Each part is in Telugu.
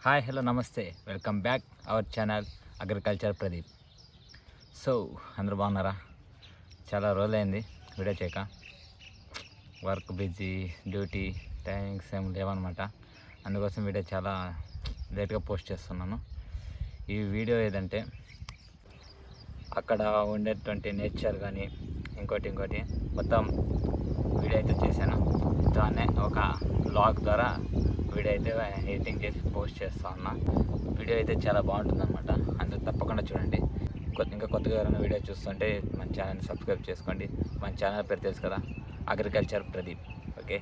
హాయ్ హలో నమస్తే welcome back our channel agriculture Pradeep. So అందరూ బాగున్నారా? చాలా రోజులైంది వీడియో చేయక. వర్క్ బిజీ, డ్యూటీ, టైమింగ్స్ ఏం లేవన్నమాట. అందుకోసం వీడియో చాలా లేట్గా పోస్ట్ చేస్తున్నాను. ఈ వీడియో ఏదంటే అక్కడ ఉండేటువంటి నేచర్ కానీ ఇంకోటి మొత్తం వీడియో అయితే చేశాను. దాన్నే ఒక బ్లాగ్ ద్వారా వీడియో అయితే ఎడిటింగ్ చేసి పోస్ట్ చేస్తా ఉన్నా. వీడియో అయితే చాలా బాగుంటుంది అనమాట. అందరూ తప్పకుండా చూడండి. ఇంకా కొత్తగా ఎవరైనా వీడియో చూస్తుంటే మన ఛానల్ని సబ్స్క్రైబ్ చేసుకోండి. మన ఛానల్ పేరు తెలుసు కదా, agriculture Pradeep. Okay,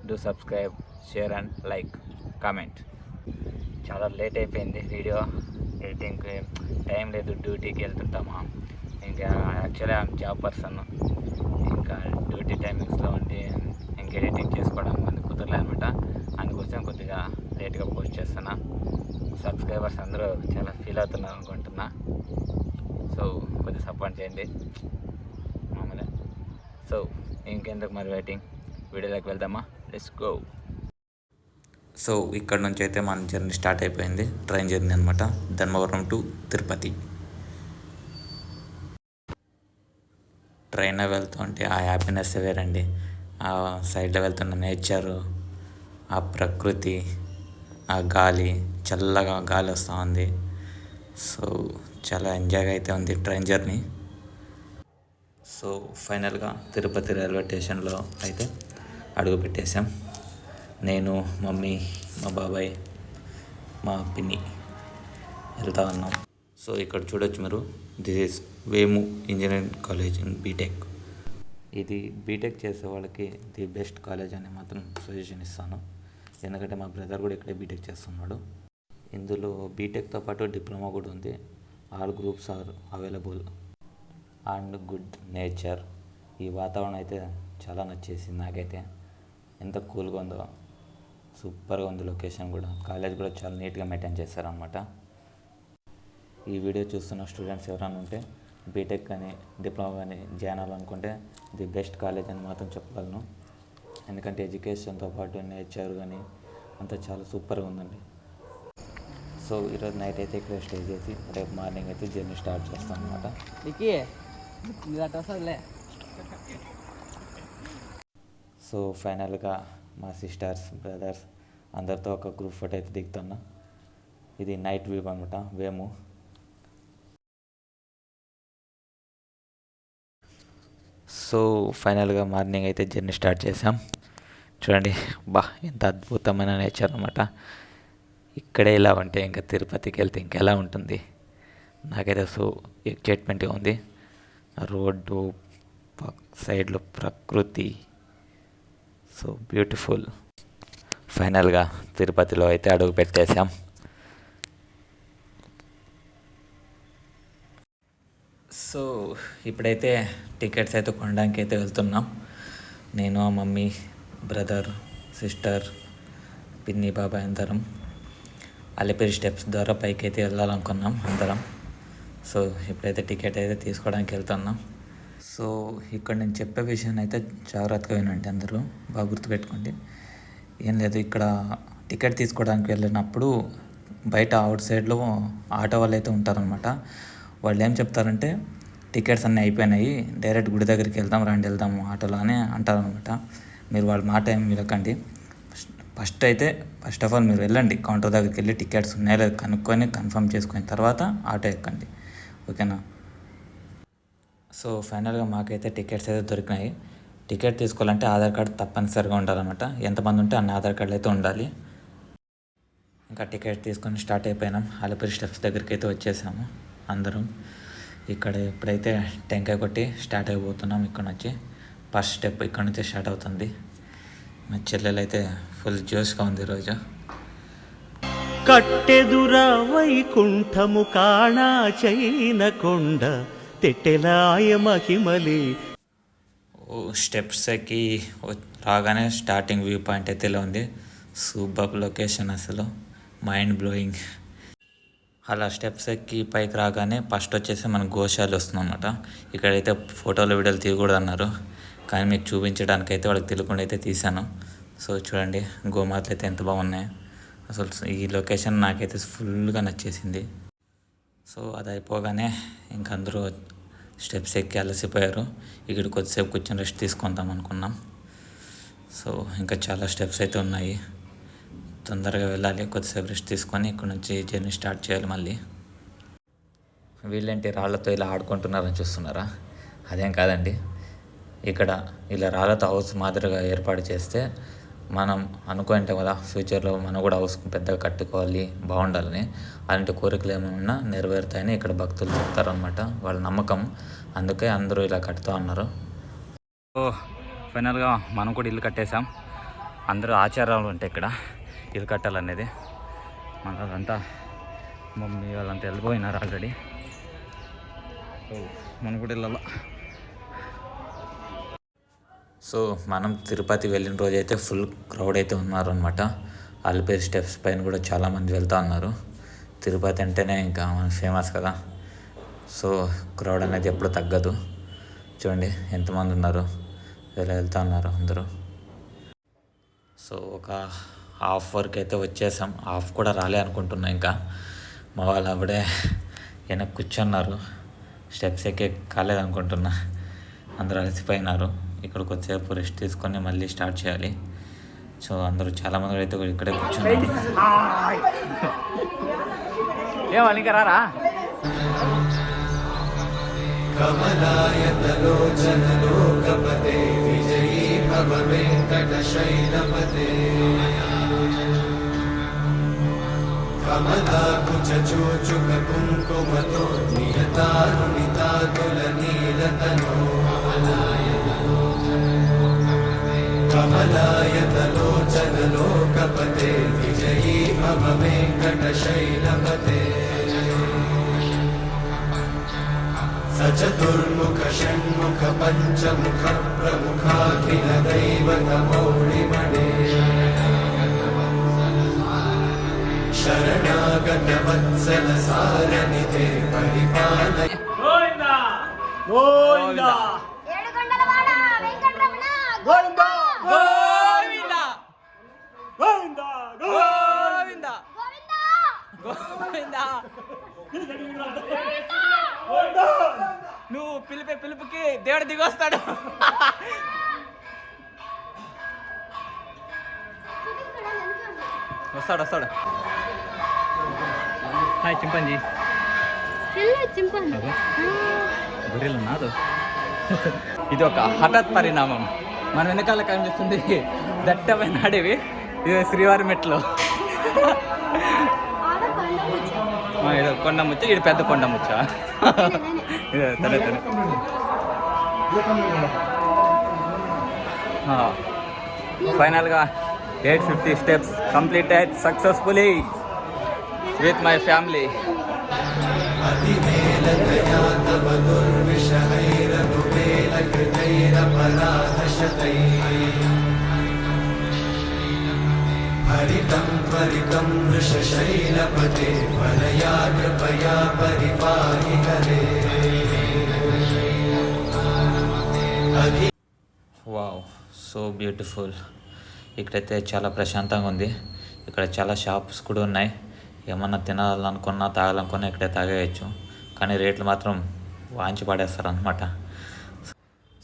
do subscribe, share and like, comment. చాలా లేట్ అయిపోయింది వీడియో ఎడిటింగ్కి, టైం లేదు, డ్యూటీకి వెళ్తుంటామా. ఇంకా యాక్చువల్లీ ఐఎమ్ జాబ్ పర్సన్. ఇంకా డ్యూటీ టైమింగ్స్లో ఉండి ఇంకా ఎడిటింగ్ చేసుకోవడం మనకు కుదరలే అనమాట. అందుకోసం కొద్దిగా లేట్గా పోస్ట్ చేస్తున్నా. సబ్స్క్రైబర్స్ అందరూ చాలా ఫీల్ అవుతున్నారు అనుకుంటున్నా. సో కొద్దిగా సపోర్ట్ చేయండి మామూలే. సో ఇంకెందుకు మరి వెయిటింగ్, వీడియోలోకి వెళ్దామా? Let's go. సో ఇక్కడ నుంచి అయితే మన జర్నీ స్టార్ట్ అయిపోయింది. ట్రైన్ జర్నీ అనమాట, ధర్మవరం టు తిరుపతి. ట్రైన్లో వెళ్తుంటే ఆ హ్యాపీనెస్ వేరండి. ఆ సైడ్లో వెళ్తున్న నేచరు, ఆ ప్రకృతి, ఆ గాలి, చల్లగా గాలి వస్తూ ఉంది. సో చాలా ఎంజాయ్గా అయితే ఉంది ట్రైన్ జర్నీ. సో ఫైనల్గా తిరుపతి రైల్వే స్టేషన్లో అయితే అడుగు పెట్టేశాం. నేను, మమ్మీ, మా బాబాయ్, మా పిన్ని వెళ్తా ఉన్నాం. సో ఇక్కడ చూడొచ్చు మీరు, this is Vemu engineering college in BTech. ఇది బీటెక్ చేసే వాళ్ళకి ది బెస్ట్ కాలేజ్ అని మాత్రం సజెషన్ ఇస్తాను. ఎందుకంటే మా బ్రదర్ కూడా ఇక్కడే బీటెక్ చేస్తున్నాడు. ఇందులో బీటెక్తో పాటు డిప్లొమా కూడా ఉంది. All groups are available and good nature. ఈ వాతావరణం అయితే చాలా నచ్చేసింది నాకైతే. ఎంత కూల్గా ఉందో, సూపర్గా ఉంది లొకేషన్ కూడా. కాలేజ్ కూడా చాలా నీట్గా మెయింటైన్ చేస్తారనమాట. ఈ వీడియో చూస్తున్న స్టూడెంట్స్ ఎవరైనా ఉంటే బీటెక్ కానీ డిప్లొమా కానీ జాయిన్ అవ్వాలనుకుంటే ది బెస్ట్ కాలేజ్ అని మాత్రం చెప్పగలను. ఎందుకంటే ఎడ్యుకేషన్తో పాటు నేచర్ కానీ అంతా చాలా సూపర్గా ఉందండి. సో ఈరోజు నైట్ అయితే ఇక్కడ స్టే చేసి రేపు మార్నింగ్ అయితే జర్నీ స్టార్ట్ చేస్తాం అనమాట. సో ఫైనల్గా మా సిస్టర్స్, బ్రదర్స్ అందరితో ఒక గ్రూప్ ఫోటో అయితే దిగుతున్నా. ఇది నైట్ వ్యూ అనమాట, వేము. సో ఫైనల్గా మార్నింగ్ అయితే జర్నీ స్టార్ట్ చేసాం. చూడండి, ఎంత అద్భుతమైన నేచర్ అనమాట. ఇక్కడే ఇలా ఉంటే ఇంకా తిరుపతికి వెళ్తే ఇంకెలా ఉంటుంది. నాకైతే సో ఎక్సైట్మెంట్గా ఉంది. రోడ్డు సైడ్లో ప్రకృతి, సో బ్యూటిఫుల్. ఫైనల్గా తిరుపతిలో అయితే అడుగు పెట్టేశాం. సో ఇప్పుడైతే టికెట్స్ అయితే కొనడానికి అయితే వెళ్తున్నాం. నేను, మమ్మీ, బ్రదర్, సిస్టర్, పిన్ని, బాబాయ్ అందరం అలిపిరి స్టెప్స్ ద్వారా పైకి అయితే వెళ్ళాలనుకున్నాం అందరం. సో ఇప్పుడైతే టికెట్ అయితే తీసుకోవడానికి వెళ్తున్నాం. సో ఇక్కడ నేను చెప్పే విషయాన్ని అయితే జాగ్రత్తగా వినండి అందరూ, బాగా గుర్తుపెట్టుకోండి. ఏం లేదు, ఇక్కడ టికెట్ తీసుకోవడానికి వెళ్ళినప్పుడు బయట అవుట్ సైడ్లో ఆటో వాళ్ళు అయితే ఉంటారనమాట. వాళ్ళు ఏం చెప్తారంటే టికెట్స్ అన్నీ అయిపోయినాయి, డైరెక్ట్ గుడి దగ్గరికి వెళ్దాము ఆటోలో అని అంటారనమాట. మీరు వాళ్ళ మాట ఏం వినకండి. ఫస్ట్ ఆఫ్ ఆల్ మీరు వెళ్ళండి, కౌంటర్ దగ్గరికి వెళ్ళి టికెట్స్ ఉన్నాయో లేదు కనుక్కొని కన్ఫర్మ్ చేసుకున్న తర్వాత ఆటో ఎక్కండి, ఓకేనా? సో ఫైనల్గా మాకైతే టికెట్స్ అయితే దొరికినాయి. టికెట్ తీసుకోవాలంటే ఆధార్ కార్డు తప్పనిసరిగా ఉండాలన్నమాట. ఎంతమంది ఉంటే అన్ని ఆధార్ కార్డులు అయితే ఉండాలి. ఇంకా టికెట్ తీసుకొని స్టార్ట్ అయిపోయినాం. అలిపిరి స్టెప్స్ దగ్గరికి అయితే వచ్చేసాము అందరం. ఇక్కడ ఇప్పుడైతే టెంకాయ కొట్టి స్టార్ట్ అయిపోతున్నాం. ఇక్కడ నుంచి ఫస్ట్ స్టెప్ ఇక్కడ నుంచి స్టార్ట్ అవుతుంది. మా చెల్లెలు అయితే ఫుల్ జోష్గా ఉంది ఈరోజు. కట్టెదుర వైకుంఠము కాణా చైన కొండ తెట్టెలాయ మహిమలి. స్టెప్స్ ఎక్కి రాగానే స్టార్టింగ్ వ్యూ పాయింట్ అయితే ఇలా ఉంది. సూపర్ లొకేషన్, అసలు మైండ్ బ్లోయింగ్. అలా స్టెప్స్ ఎక్కి పైకి రాగానే ఫస్ట్ వచ్చేసి మన గోశాల వస్తుంది అనమాట. ఇక్కడైతే ఫోటోలు వీడియోలు తీయకూడదు అన్నారు, కానీ మీకు చూపించడానికి అయితే వాళ్ళకి తెలియకుండా అయితే తీశాను. సో చూడండి, గోమాతలు అయితే ఎంత బాగున్నాయి. అసలు ఈ లొకేషన్ నాకైతే ఫుల్గా నచ్చేసింది. సో అది అయిపోగానే ఇంక అందరూ స్టెప్స్ ఎక్కి అలసిపోయారు. ఇక్కడ కొద్దిసేపు కూర్చొని రెస్ట్ తీసుకుందాం అనుకున్నాం. సో ఇంకా చాలా స్టెప్స్ అయితే ఉన్నాయి, తొందరగా వెళ్ళాలి, కొద్దిసేపు రెస్ట్ తీసుకొని ఇక్కడ నుంచి జర్నీ స్టార్ట్ చేయాలి మళ్ళీ. వీళ్ళేంటి రాళ్ళతో ఇలా ఆడుకుంటున్నారని చూస్తున్నారా? అదేం కాదండి, ఇక్కడ ఇలా రాళ్ళతో హౌస్ మాదిరిగా ఏర్పాటు చేస్తే మనం అనుకుంటాం కదా ఫ్యూచర్లో మనం కూడా హౌస్ పెద్దగా కట్టుకోవాలి, బాగుండాలని. అలాంటి కోరికలు ఏమైనా నెరవేరుతాయని ఇక్కడ భక్తులు చెప్తారనమాట, వాళ్ళ నమ్మకం. అందుకే అందరూ ఇలా కట్టుతూ ఉన్నారు. సో ఫైనల్గా మనం కూడా ఇల్లు కట్టేసాం. అందరూ ఆచారాలు ఉంటాయి ఇక్కడ ఇల్లు కట్టాలనేది. మనదంతా మమ్మీ వాళ్ళంతా వెళ్ళిపోయినారు ఆల్రెడీ. సో మనం కూడా వెళ్ళాల. సో మనం తిరుపతి వెళ్ళిన రోజు అయితే ఫుల్ క్రౌడ్ అయితే ఉన్నారనమాట. అలిపిరి స్టెప్స్ పైన కూడా చాలామంది వెళ్తూ ఉన్నారు. తిరుపతి అంటేనే ఇంకా ఫేమస్ కదా, సో క్రౌడ్ అనేది ఎప్పుడు తగ్గదు. చూడండి ఎంతమంది ఉన్నారు, ఇలా వెళ్తూ ఉన్నారు అందరూ. సో ఒక హాఫ్ వరకు అయితే వచ్చేసాం, హాఫ్ కూడా రాలే అనుకుంటున్నా. ఇంకా మా వాళ్ళు అప్పుడే వెనక్కి కూర్చున్నారు, స్టెప్స్ ఎక్కే కాలేదనుకుంటున్నా. అందరూ అలసిపోయినారు. ఇక్కడ కొద్దిసేపు రెస్ట్ తీసుకొని మళ్ళీ స్టార్ట్ చేయాలి. సో అందరూ చాలామంది అయితే ఇక్కడే కూర్చున్నారు. ఏమని ఇంకా రారా? కమలాయతలోచనలోకపతే విజయీ భవ వెంకటశైలపతే కమలాకుచూచుక కుంకుమతో నియతారుణితాతుల నీలతనో కమలాయతలోచనలోకపతే విజయీ భవ వెంకటశైలపతే సచతుర్ముఖ షణ్ముఖ పంచముఖ ప్రముఖాఖిల దైవతమౌళిమణే శరణాగత వత్సల సారనిధే పరిపాలయ గోవిందా గోవిందా ఏడుకొండలవాడ వెంకటరమణ గోవిందా గోవిందా గోవిందా గోవిందా గోవిందా గోవిందా. నువ్వు పిలిపే పిలుపుకి దేవుడు దిగొస్తాడు. వస్తాడు. Hi chimpanzee. గొర్రెలు నాదు. ఇది ఒక హఠాత్ పరిణామం. మన వెనకాల కనిపిస్తుంది దట్టమైన అడవి. ఇది శ్రీవారి మెట్లు. ఇది కొండ ముచ్చ, ఇది పెద్ద కొండ ముచ్చ. తనే ఫైనల్గా 850 steps completed successfully with my family. హరితం త్వరితం వృషశైలపతే వలయా కృపయా పరిపాహి హరే. Wow, so beautiful. ఇక్కడైతే చాలా ప్రశాంతంగా ఉంది. ఇక్కడ చాలా షాప్స్ కూడా ఉన్నాయి. ఏమన్నా తినాలనుకున్నా తాగాలనుకున్నా ఇక్కడే తాగేయచ్చు. కానీ రేట్లు మాత్రం వాంచి పడేస్తారు అనమాట.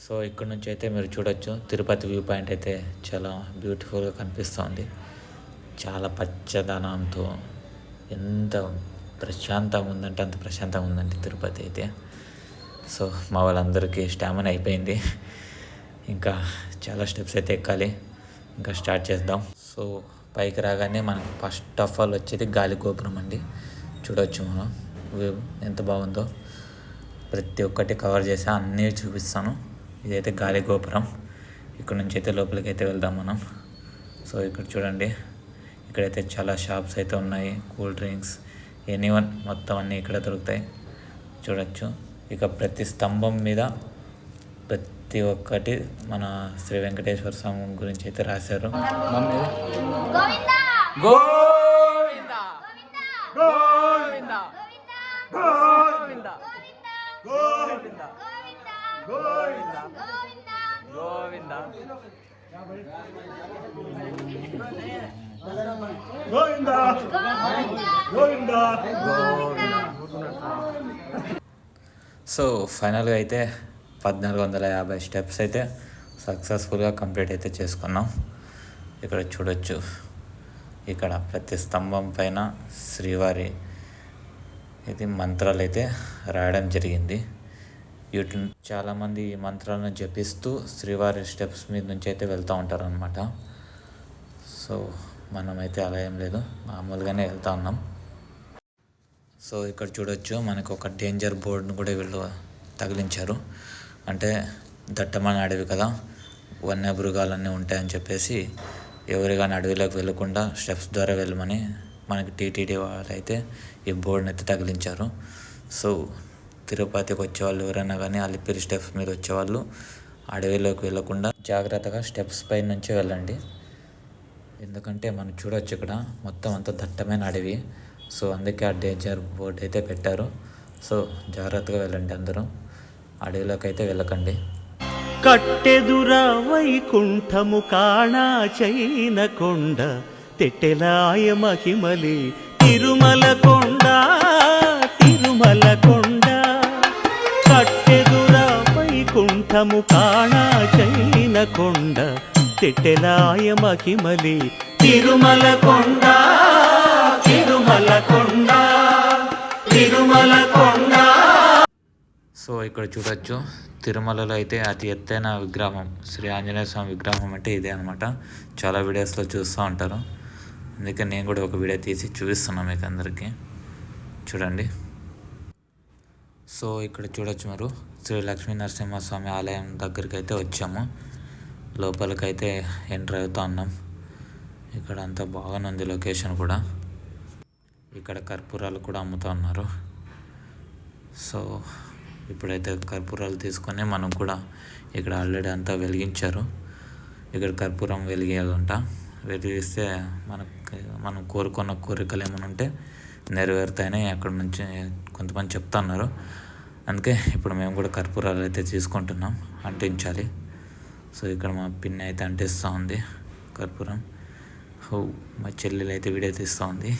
సో ఇక్కడ నుంచి అయితే మీరు చూడొచ్చు తిరుపతి వ్యూ పాయింట్ అయితే చాలా బ్యూటిఫుల్గా కనిపిస్తుంది. చాలా పచ్చదనంతో ఎంత ప్రశాంతంగా ఉందంటే అంత ప్రశాంతంగా ఉందండి తిరుపతి అయితే. సో మా వాళ్ళందరికీ స్టామినా అయిపోయింది. ఇంకా చాలా స్టెప్స్ అయితే ఎక్కాలి. ఇంకా స్టార్ట్ చేద్దాం. సో పైకి రాగానే మనకు ఫస్ట్ ఆఫ్ ఆల్ వచ్చేది గాలి గోపురం అండి. చూడవచ్చు మనం వ్యూ ఎంత బాగుందో. ప్రతి ఒక్కటి కవర్ చేసి అన్నీ చూపిస్తాను. ఇదైతే గాలి గోపురం. ఇక్కడ నుంచి అయితే లోపలికి అయితే వెళ్దాం మనం. సో ఇక్కడ చూడండి, ఇక్కడైతే చాలా షాప్స్ అయితే ఉన్నాయి. కూల్ డ్రింక్స్, ఎనీవన్ మొత్తం అన్నీ ఇక్కడ దొరుకుతాయి. చూడొచ్చు. ఇక ప్రతి స్తంభం మీద ప్రతి ఒక్కటి మన శ్రీ వెంకటేశ్వర స్వామి గురించి అయితే రాశారు. గోవిందా గోవిందా గోవిందా గోవిందా గోవిందా గోవిందా గోవిందా సో ఫైనల్గా అయితే 1450 స్టెప్స్ అయితే సక్సెస్ఫుల్గా కంప్లీట్ అయితే చేసుకున్నాం. ఇక్కడ చూడొచ్చు, ఇక్కడ ప్రతి స్తంభం పైన శ్రీవారి ఇది మంత్రాలు అయితే రాయడం జరిగింది. వీటిని చాలామంది ఈ మంత్రాలను జపిస్తూ శ్రీవారి స్టెప్స్ మీద నుంచి అయితే వెళ్తూ ఉంటారు అనమాట. సో మనమైతే అలా ఏం లేదు, మామూలుగానే వెళ్తూ ఉన్నాం. సో ఇక్కడ చూడొచ్చు, మనకు ఒక డేంజర్ బోర్డును కూడా వీళ్ళు తగిలించారు. అంటే దట్టమైన అడవి కదా, వన్యమృగాలన్నీ ఉంటాయని చెప్పేసి ఎవరు కానీ అడవిలోకి వెళ్ళకుండా స్టెప్స్ ద్వారా వెళ్ళమని మనకి టీటీడీ వాళ్ళు అయితే ఈ బోర్డుని అయితే తగిలించారు. సో తిరుపతికి వచ్చేవాళ్ళు ఎవరైనా కానీ అలిపిరి స్టెప్స్ మీద వచ్చేవాళ్ళు అడవిలోకి వెళ్ళకుండా జాగ్రత్తగా స్టెప్స్ పై నుంచి వెళ్ళండి. ఎందుకంటే మనం చూడొచ్చు ఇక్కడ మొత్తం అంతా దట్టమైన అడవి. సో అందుకే ఆ డేంజర్ బోర్డు అయితే పెట్టారు. సో జాగ్రత్తగా వెళ్ళండి, అందరూ అడవిలోకి అయితే వెళ్ళకండి. కట్టెదురా వైకుంఠము కాణా చైన కొండ తెట్టెలాయ మహిమలి తిరుమల కొండ తిరుమల కొండ. కట్టెదురా వైకుంఠము కాణా చైన కొండ తెట్టెలాయ మహిమలి తిరుమల కొండ తిరుమల కొండ తిరుమల కొండ. సో ఇక్కడ చూడొచ్చు, తిరుమలలో అయితే అతి ఎత్తైన విగ్రహం శ్రీ ఆంజనేయ స్వామి విగ్రహం అంటే ఇదే అనమాట. చాలా వీడియోస్లో చూస్తూ ఉంటారు, అందుకే నేను కూడా ఒక వీడియో తీసి చూపిస్తున్నాను మీకు అందరికీ, చూడండి. సో ఇక్కడ చూడొచ్చు, మీరు శ్రీ లక్ష్మీ నరసింహస్వామి ఆలయం దగ్గరికి అయితే వచ్చాము. లోపలికైతే ఎంటర్ అవుతూ ఉన్నాం. ఇక్కడ అంతా బాగానే ఉంది లొకేషన్ కూడా. ఇక్కడ కర్పూరాలు కూడా అమ్ముతూ ఉన్నారు. సో ఇప్పుడైతే కర్పూరాలు తీసుకొని మనం కూడా ఇక్కడ ఆల్రెడీ అంతా వెలిగించారు. ఇక్కడ కర్పూరం వెలిగేయాలంట. వెలిగిస్తే మనం కోరుకున్న కోరికలు ఏమైనా ఉంటే నెరవేరుతాయని అక్కడ నుంచి కొంతమంది చెప్తున్నారు. అందుకే ఇప్పుడు మేము కూడా కర్పూరాలు అయితే తీసుకుంటున్నాం, అంటించాలి. సో ఇక్కడ మా పిన్ని అయితే అంటిస్తూ ఉంది కర్పూరం. మా చెల్లెలు అయితే వీడియో తీస్తూ ఉంది.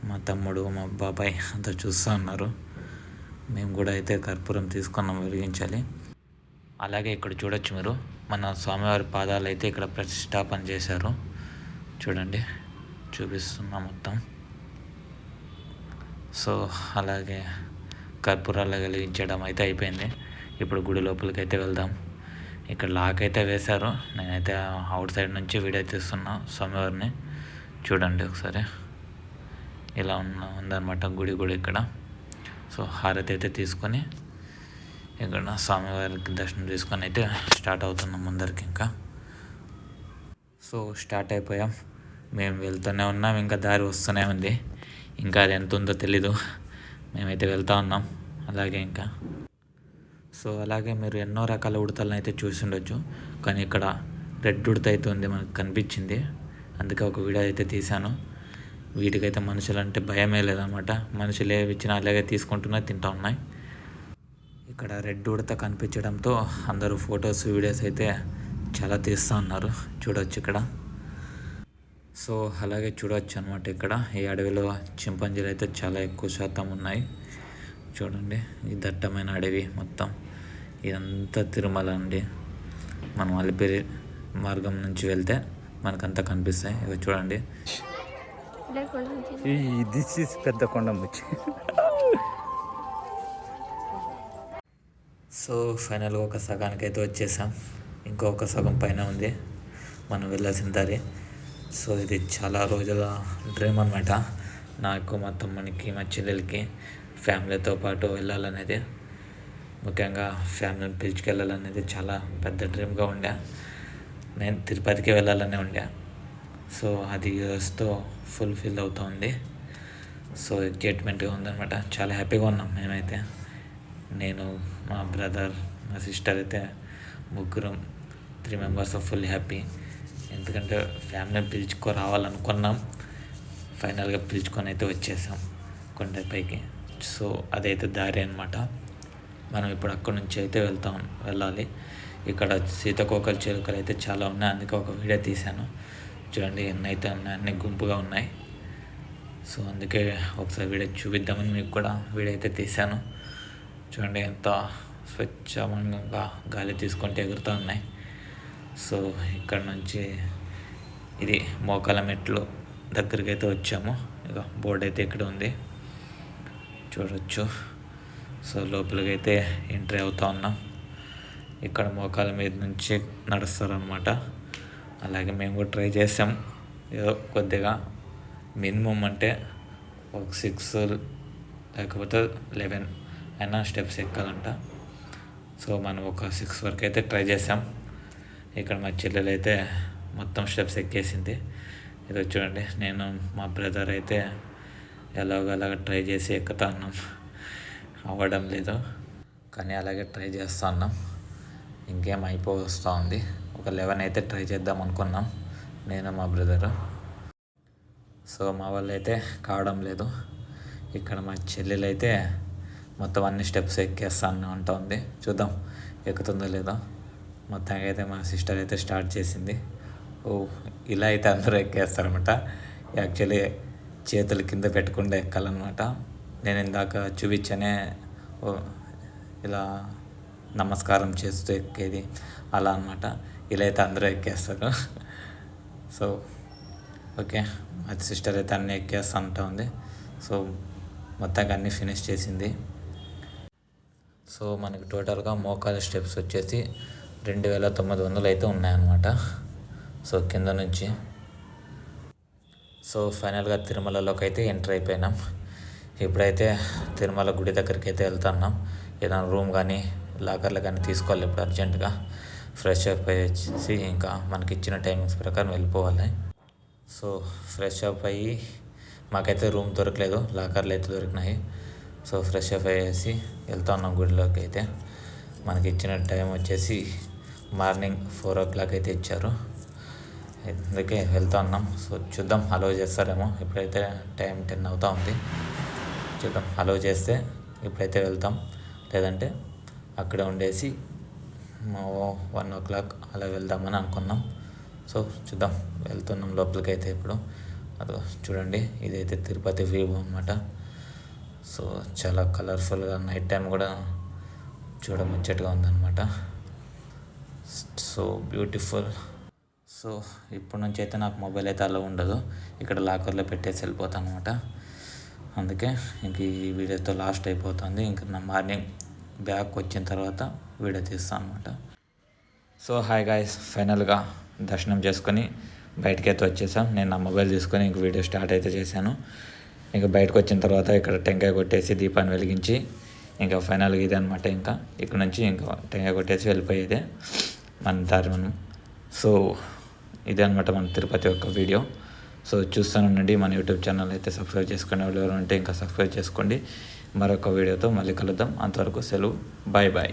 మా తమ్ముడు మా బాబాయ్ అంతా చూస్తూ ఉన్నారు. మేము కూడా అయితే కర్పూరం తీసుకున్నాం, వెలిగించాలి. అలాగే ఇక్కడ చూడొచ్చు, మీరు మన స్వామివారి పాదాలు అయితే ఇక్కడ ప్రతిష్టాపన చేశారు. చూడండి, చూపిస్తున్నా మొత్తం. సో అలాగే కర్పూరాలు వెలిగించడం అయితే అయిపోయింది. ఇప్పుడు గుడి లోపలికి అయితే వెళ్దాం. ఇక్కడ లాక్ అయితే వేశారు. నేనైతే అవుట్ సైడ్ నుంచి వీడియో తీస్తున్నా స్వామివారిని. చూడండి ఒకసారి, ఇలా ఉందన్నమాట గుడి కూడా ఇక్కడ. సో హారతి అయితే తీసుకొని ఇక్కడ స్వామివారికి దర్శనం తీసుకొని అయితే స్టార్ట్ అవుతున్నాం ముందరికి. ఇంకా సో స్టార్ట్ అయిపోయాం. మేము వెళ్తూనే ఉన్నాం, ఇంకా దారి వస్తూనే ఉంది. ఇంకా అది ఎంత ఉందో తెలీదు, మేమైతే వెళ్తూ ఉన్నాం అలాగే ఇంకా. సో అలాగే మీరు ఎన్నో రకాల ఉడతలను అయితే చూసి ఉండొచ్చు, కానీ ఇక్కడ రెడ్ ఉడత అయితే ఉంది మనకు కనిపించింది. అందుకే ఒక వీడియో అయితే తీశాను. వీటికైతే మనుషులంటే భయమే లేదనమాట. మనుషులు ఏవి ఇచ్చినా అలాగే తీసుకుంటున్నా తింటూ ఉన్నాయి. ఇక్కడ రెడ్ ఉడత కనిపించడంతో అందరూ ఫొటోస్ వీడియోస్ అయితే చాలా తీస్తూ ఉన్నారు. చూడవచ్చు ఇక్కడ. సో అలాగే చూడవచ్చు అనమాట, ఇక్కడ ఈ అడవిలో చింపాంజీలు అయితే చాలా ఎక్కువ శాతం ఉన్నాయి. చూడండి, ఈ దట్టమైన అడవి మొత్తం ఇదంతా తిరుమల అండి. మనం అలిపిరి మార్గం నుంచి వెళ్తే మనకంతా కనిపిస్తాయి. ఇవి చూడండి, దిస్ ఈస్ పెద్ద కొండ ముచ్చి. సో ఫైనల్గా ఒక సగానికి అయితే వచ్చేసాం. ఇంకొక సగం పైన ఉంది మనం వెళ్ళాల్సిన దారి. సో ఇది చాలా రోజుల డ్రీమ్ అనమాట నాకు, మా తమ్మునికి, మా చెల్లెలకి ఫ్యామిలీతో పాటు వెళ్ళాలనేది, ముఖ్యంగా ఫ్యామిలీని పిలుచుకెళ్ళాలనేది చాలా పెద్ద డ్రీమ్గా ఉండే. నేను తిరుపతికి వెళ్ళాలనే ఉండే. సో అది యూఎస్తో ఫుల్ఫిల్ అవుతుంది. సో ఎగ్జైట్మెంట్గా ఉందన్నమాట. చాలా హ్యాపీగా ఉన్నాం మేమైతే. నేను, మా బ్రదర్, మా సిస్టర్ అయితే ముగ్గురం 3 మెంబర్స్ ఫుల్ హ్యాపీ. ఎందుకంటే ఫ్యామిలీని పిలుచుకొని రావాలనుకున్నాం, ఫైనల్గా పిలుచుకొని అయితే వచ్చేసాం కొండపైకి. సో అదైతే దారి అనమాట. మనం ఇప్పుడు అక్కడి నుంచి అయితే వెళ్ళాలి. ఇక్కడ సీతాకోకల చిలుకలు అయితే చాలా ఉన్నాయి, అందుకే ఒక వీడియో తీశాను. చూడండి ఎన్నైతే ఉన్నాయి, అన్నీ గుంపుగా ఉన్నాయి. సో అందుకే ఒకసారి వీడియో చూపిద్దామని మీకు కూడా వీడియో అయితే తీశాను. చూడండి ఎంత స్వచ్ఛంగా గాలి తీసుకుంటే ఎగురుతూ ఉన్నాయి. సో ఇక్కడ నుంచి ఇది మోకాల మెట్లు దగ్గరికి అయితే వచ్చాము. ఇక బోర్డు అయితే ఇక్కడ ఉంది చూడవచ్చు. సో లోపలికి అయితే ఎంట్రీ అవుతూ ఉన్నాం. ఇక్కడ మోకాల మీద నుంచి నడుస్తారనమాట. అలాగే మేము కూడా ట్రై చేసాం. ఏదో కొద్దిగా మినిమం అంటే ఒక 6 లేకపోతే 11 అయినా స్టెప్స్ ఎక్కాలంట. సో మనం ఒక 6 వరకు అయితే ట్రై చేసాం. ఇక్కడ మా చెల్లెలు అయితే మొత్తం స్టెప్స్ ఎక్కేసింది. ఇది చూడండి, నేను మా బ్రదర్ అయితే ఎలాగోలాగ ట్రై చేసి ఎక్కుతా ఉన్నాం. అవ్వడం లేదు, కానీ అలాగే ట్రై చేస్తూ ఉన్నాం. ఇంకేం వస్తూ ఉంది. ఒక 11 అయితే ట్రై చేద్దాం అనుకున్నాం నేను మా బ్రదరు. సో మా వాళ్ళు అయితే కావడం లేదు. ఇక్కడ మా చెల్లెలు అయితే మొత్తం అన్ని స్టెప్స్ ఎక్కేస్తాను అంటూ ఉంది. చూద్దాం ఎక్కుతుందో లేదో. మొత్తానికి అయితే మా సిస్టర్ అయితే స్టార్ట్ చేసింది. ఇలా అయితే అందరూ ఎక్కేస్తారనమాట. యాక్చువల్లీ చేతులు కింద పెట్టకుండా ఎక్కాలన్నమాట. నేను ఇందాక చూపించానే ఇలా నమస్కారం చేస్తూ ఎక్కేది అలా అనమాట. ఇలా అయితే అందరూ ఎక్కేస్తారు. సో ఓకే, అది సిస్టర్ అయితే అన్నీ ఎక్కేస్తూ ఉంటా ఉంది. సో మొత్తానికి అన్నీ ఫినిష్ చేసింది. సో మనకి టోటల్గా మోకాల స్టెప్స్ వచ్చేసి 2900 అయితే ఉన్నాయన్నమాట. సో కింద నుంచి సో ఫైనల్గా తిరుమలలోకి అయితే ఎంటర్ అయిపోయినాం. ఇప్పుడైతే తిరుమల గుడి దగ్గరికి అయితే వెళ్తున్నాం. ఏదైనా రూమ్ కానీ లాకర్లు కానీ తీసుకోవాలి. ఇప్పుడు అర్జెంటుగా ఫ్రెష్ అప్ అయ్యేసి ఇంకా మనకి ఇచ్చిన టైమింగ్స్ ప్రకారం వెళ్ళిపోవాలి. సో ఫ్రెష్ అప్ అయ్యి మాకైతే రూమ్ దొరకలేదు, లాకర్లు అయితే దొరికినాయి. సో ఫ్రెష్ అప్ అయ్యేసి వెళ్తా ఉన్నాం గుడిలోకి అయితే. మనకి ఇచ్చిన టైం వచ్చేసి మార్నింగ్ 4 o'clock అయితే ఇచ్చారు. అందుకే వెళ్తా ఉన్నాం. సో చూద్దాం అలౌ చేస్తారేమో. ఇప్పుడైతే టైం 10 అవుతూ ఉంది. చూద్దాం అలౌ చేస్తే ఇప్పుడైతే వెళ్తాం, లేదంటే అక్కడే ఉండేసి 1 o'clock అలా వెళ్దామని అనుకున్నాం. సో చూద్దాం, వెళ్తున్నాం లోపలికి అయితే. ఇప్పుడు అదో చూడండి, ఇదైతే తిరుపతి వ్యూ అన్నమాట. సో చాలా కలర్ఫుల్గా నైట్ టైం కూడా చూడముచ్చటగా ఉందన్నమాట. So beautiful. సో ఇప్పటి నుంచి అయితే నాకు మొబైల్ అయితే అలా ఉండదు, ఇక్కడ లాకర్లో పెట్టేసి వెళ్ళిపోతాను అనమాట. అందుకే ఇంక ఈ వీడియోతో లాస్ట్ అయిపోతుంది. ఇంక నా మార్నింగ్ బ్యాక్ వచ్చిన తర్వాత వీడియో తీస్తాను అనమాట. సో హాయ్ గాయ్స్, ఫైనల్గా దర్శనం చేసుకొని బయటకైతే వచ్చేసాం. నేను నా మొబైల్ తీసుకొని ఇంక వీడియో స్టార్ట్ అయితే చేశాను. ఇంకా బయటకు వచ్చిన తర్వాత ఇక్కడ టెంకాయ కొట్టేసి దీపాన్ని వెలిగించి ఇంకా ఫైనల్గా ఇదే అనమాట. ఇంకా ఇక్కడ నుంచి ఇంకా టెంకాయ కొట్టేసి వెళ్ళిపోయేదే మన దారి మనం. సో ఇదే అనమాట మన తిరుపతి యొక్క వీడియో. సో చూస్తానండి. మన యూట్యూబ్ ఛానల్ అయితే సబ్స్క్రైబ్ చేసుకునే వాళ్ళు ఎవరు ఉంటే ఇంకా సబ్స్క్రైబ్ చేసుకోండి. మరొక వీడియోతో మళ్ళీ కలుద్దాం. అంతవరకు సెలవు, బాయ్ బాయ్.